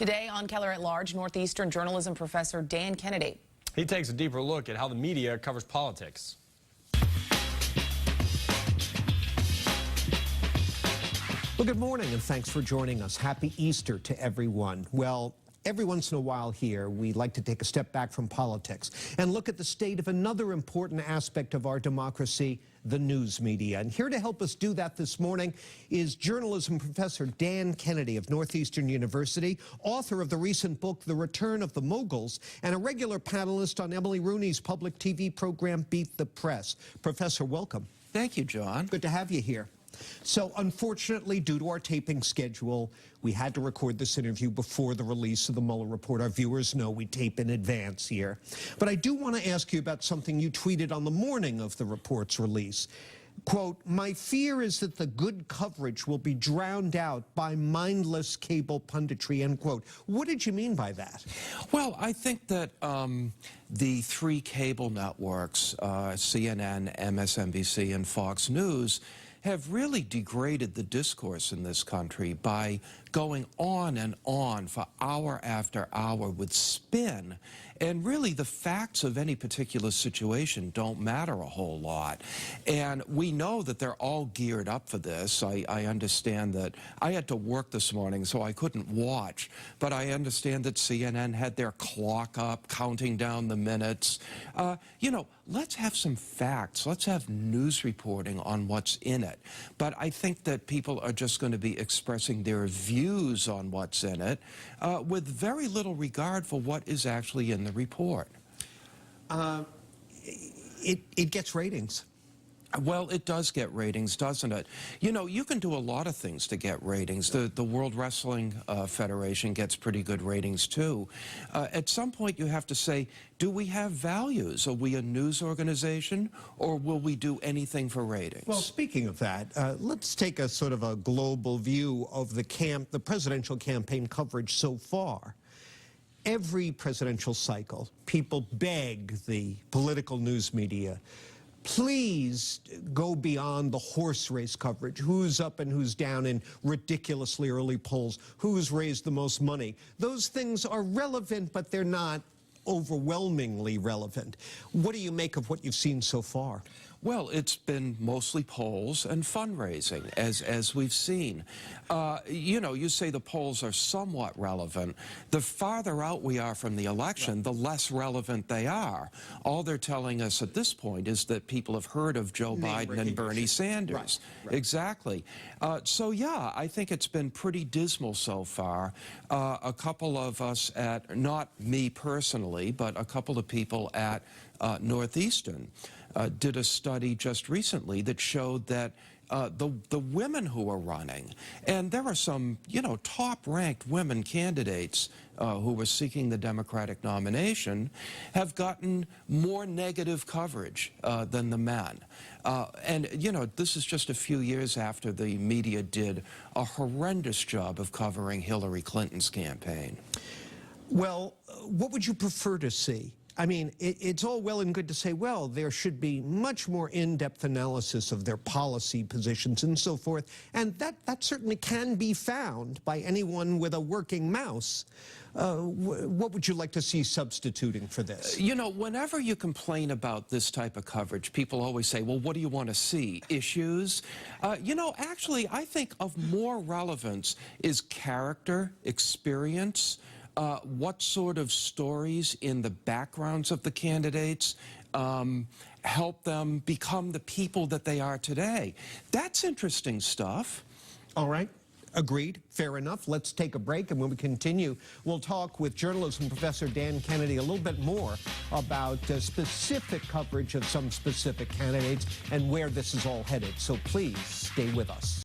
Today on Keller at Large, Northeastern journalism professor Dan Kennedy. He takes a deeper look at how the media covers politics. Well, good morning, and thanks for joining us. Happy Easter to everyone. Well, every once in a while here, we like to take a step back from politics and look at the state of another important aspect of our democracy, the news media. And here to help us do that this morning is journalism professor Dan Kennedy of Northeastern University, author of the recent book, The Return of the Moguls, and a regular panelist on Emily Rooney's public TV program, Beat the Press. Professor, welcome. Thank you, John. Good to have you here. So, unfortunately, due to our taping schedule, we had to record this interview before the release of the Mueller report. Our viewers know we tape in advance here. But I do want to ask you about something you tweeted on the morning of the report's release. Quote, "My fear is that the good coverage will be drowned out by mindless cable punditry," end quote. What did you mean by that? Well, I think that the three cable networks, CNN, MSNBC, and Fox News, have really degraded the discourse in this country by going on and on for hour after hour with spin. And really, the facts of any particular situation don't matter a whole lot. And we know that they're all geared up for this. I understand that I had to work this morning, so I couldn't watch. But I understand that CNN had their clock up, counting down the minutes. You know, let's have some facts. Let's have news reporting on what's in it. But I think that people are just going to be expressing their views on what's in it with very little regard for what is actually in the report. It gets ratings. Well, it does get ratings, doesn't it? You know, you can do a lot of things to get ratings. The World Wrestling Federation gets pretty good ratings, too. At some point, you have to say, do we have values? Are we a news organization, or will we do anything for ratings? Well, speaking of that, let's take a sort of a global view of the presidential campaign coverage so far. Every presidential cycle, people beg the political news media, please go beyond the horse race coverage. Who's up and who's down in ridiculously early polls? Who's raised the most money? Those things are relevant, but they're not overwhelmingly relevant. What do you make of what you've seen so far? Well, it's been mostly polls and fundraising, as we've seen. You know, you say the polls are somewhat relevant. The farther out we are from the election, the less relevant they are. All they're telling us at this point is that people have heard of Joe Biden and Bernie Sanders. Right. Exactly. So, yeah, I think it's been pretty dismal so far. A couple of us at, not me personally, but a couple of people at Northeastern did a study just recently that showed that the women who are running, and there are some, you know, top-ranked women candidates who were seeking the Democratic nomination, have gotten more negative coverage than the men. And, you know, this is just a few years after the media did a horrendous job of covering Hillary Clinton's campaign. Well, what would you prefer to see? I mean, it's all well and good to say, well, there should be much more in-depth analysis of their policy positions and so forth, and that certainly can be found by anyone with a working mouse. What would you like to see substituting for this? You know, whenever you complain about this type of coverage, people always say, well, what do you want to see? Issues? You know, actually, I think of more relevance is character, experience, what sort of stories in the backgrounds of the candidates help them become the people that they are today. That's interesting stuff. All right. Agreed. Fair enough. Let's take a break, and when we continue, we'll talk with journalism professor Dan Kennedy a little bit more about specific coverage of some specific candidates and where this is all headed. So please stay with us.